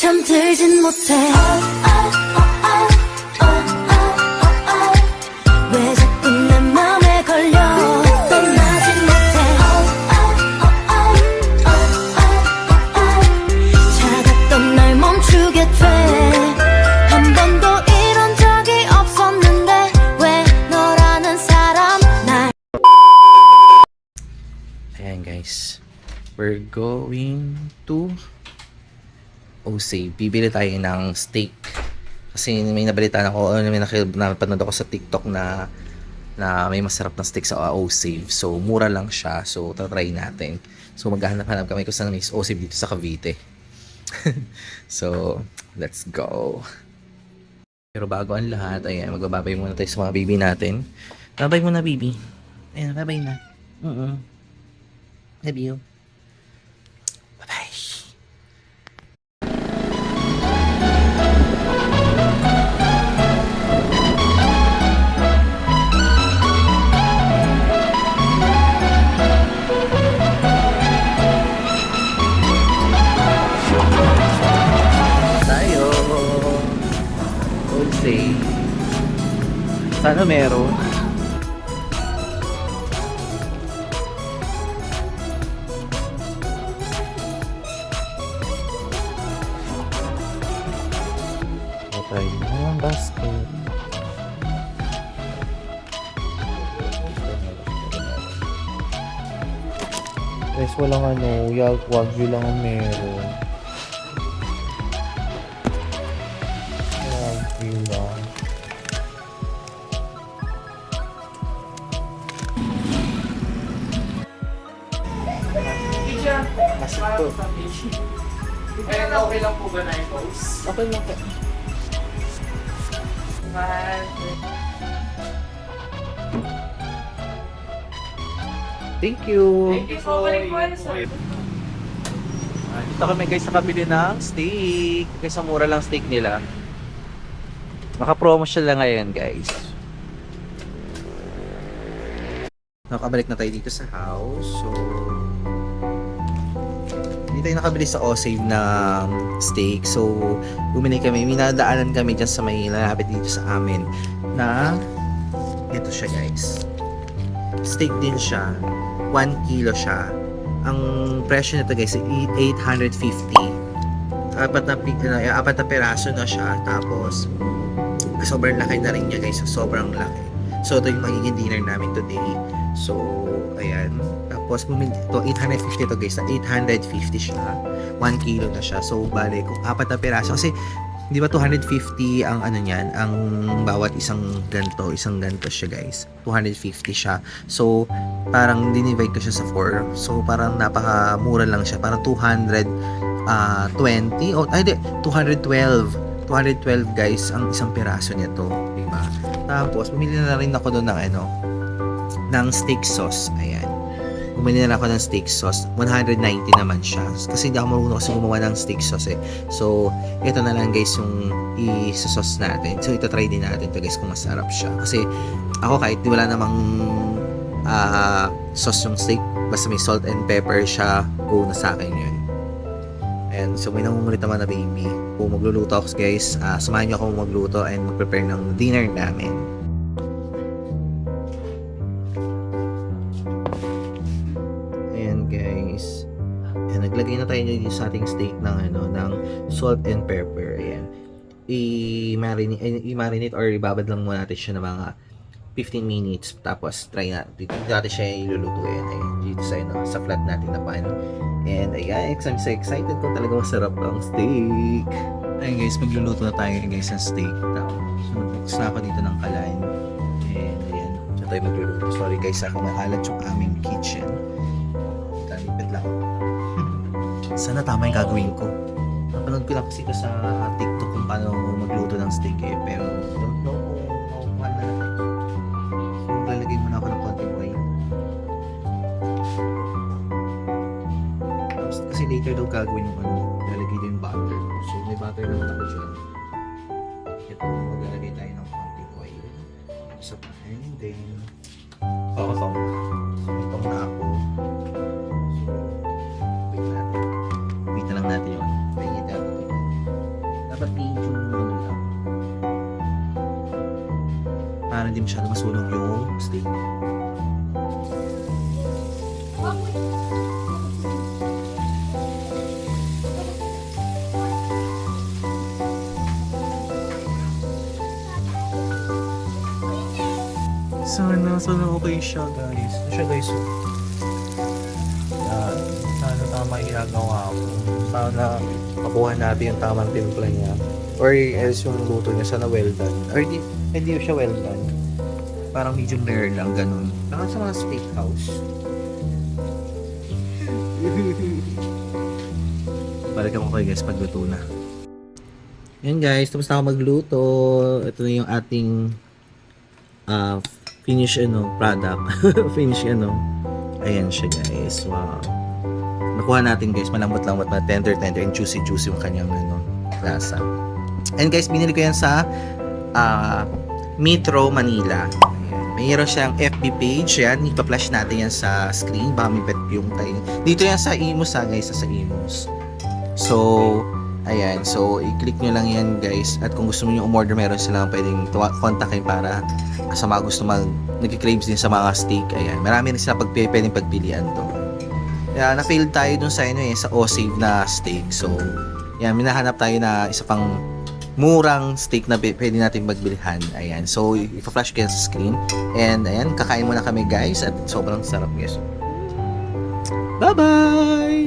잠들진 못해 왜 자꾸 내 맘에 걸려 떠나진 못해 차갔던 날 멈추게 돼 한 번도 이런 적이 없었는데 왜 너라는 사람 날 Ayan guys, we're going to Osave. Bibili tayo ng steak. Kasi may nabalitaan ako, may napanood ako sa TikTok na may masarap na steak sa Osave. So, mura lang siya. So, tatry natin. So, maghahanap-hanap kami kung saan may Osave dito sa Cavite. So, let's go. Pero bago ang lahat, ayan, magbababay muna tayo sa mga baby natin. Babay muna, baby. Ayan, babay na. Love you. Bye-bye. Tayo. Say. Sana meron. Try mo ang basket. Guys, walang wagyu lang ang meron. Wagyu lang. Masito. Kaya okay lang po ba na i-post? Okay lang po. Thank you. Thank you po. Dito kami guys sa kabili ng steak. Guys, ang mura lang steak nila. Naka-promotion lang ngayon guys. Nakabalik na tayo dito sa house. So, hindi tayo nakabili sa Osave ng steak. So, bumili kami. Minadaanan kami dyan sa may lalapit dito sa amin na ito siya guys. Steak din siya. 1 kilo siya. Ang presyo nito guys, 850. Apat na peraso na siya. Tapos, sobrang laki na rin niya guys. Sobrang laki. So, ito yung magiging dinner namin today. So, ayan. Tapos, bumili ito, 850 to guys. 850 siya. 1 kilo na siya. So, bale, kung apat na peraso. Kasi, di ba 250 ang ano niyan, ang bawat isang ganto siya guys. 250 siya. So, parang dinivide ko siya sa 4. So, parang napakamura lang siya. Parang 220 o, ay di, 212 guys ang isang piraso nito, diba? Tapos, bumili na rin ako doon ng ng steak sauce. Ayan. Bumili na ako ng steak sauce. 190 naman siya. Kasi hindi ako marunong kasi gumawa ng steak sauce eh. So, ito na lang guys yung i-sauce natin. So, ito try din natin to guys kung masarap siya. Kasi, ako kahit wala namang sauce yung steak, basta may salt and pepper siya, go na sa akin yun. And so, may nangungulit naman na baby. Kung magluluto ako guys, samahan niyo ako magluto and mag-prepare ng dinner namin. Guys, ayan, naglagay na tayo dito sa ating steak ng ng salt and pepper. Ayan, i-marinate or ibabad lang muna natin siya ng mga 15 minutes. Tapos try natin dito siya ilulutuin. Ayan, dito sa flat natin na pan. And ayan, I'm so excited ko talaga masarap ang steak. Ayan guys, magluluto na tayo guys ng steak. So na ako dito ng kalan. And ayan, so tayo magluluto. Sorry guys, ako nakalat yung aming kitchen. Lipid lang. Sana tama yung gagawin ko. Napanood ko lang kasi ito sa TikTok kung paano magluto ng steak eh. Pero don't know kung paano natin. So, lalagay muna ako ng konting oil. Tapos, kasi later daw gagawin yung lalagay din yung butter. So, may butter naman ako dyan. Ito, maglalagay tayo ng konting oil. Sa pan, and then, pakatong. So, itong na ako. Wait lang natin yun. Pahingi natin. siya na masunog yung steak. Sana okay siya guys. Ano siya guys? Yan. Sana tama yung ginagawa ko. Sana makuha natin yung tamang timpla niya. Or else yung luto niya sana well done. Or hindi siya well done. Parang medium rare lang, ganun. Parang sa mga steakhouse. Balikan ko kayo guys pagluto na. Yan guys, tapos na ako magluto. Ito na yung ating finish product. Finish Ayan siya guys. Wow. Nakuha natin guys, malambot-lambot na tender and juicy yung kanyang lasa. And guys, binili ko yan sa Metro Manila. Ayan. Mayroon siyang FB page. Yan, ipa-flash natin yan sa screen. Baka may bet yung tayo. Dito yan sa Imus guys, sa Imus. So, ayan. So, i-click nyo lang yan guys. At kung gusto nyo umorder, meron silang pwedeng kontakin para sa mga gusto nag-craves din sa mga steak. Ayan. Marami rin sila pwedeng pagpilian to. Kaya na-fail tayo dun sa sa O-Save na steak. So, yan. Minahanap tayo na isa pang murang steak na pwede natin magbilihan. Ayan. So, ipa-flash ko yan sa screen. And, ayan. Kakain muna kami guys. At sobrang sarap guys. Bye-bye!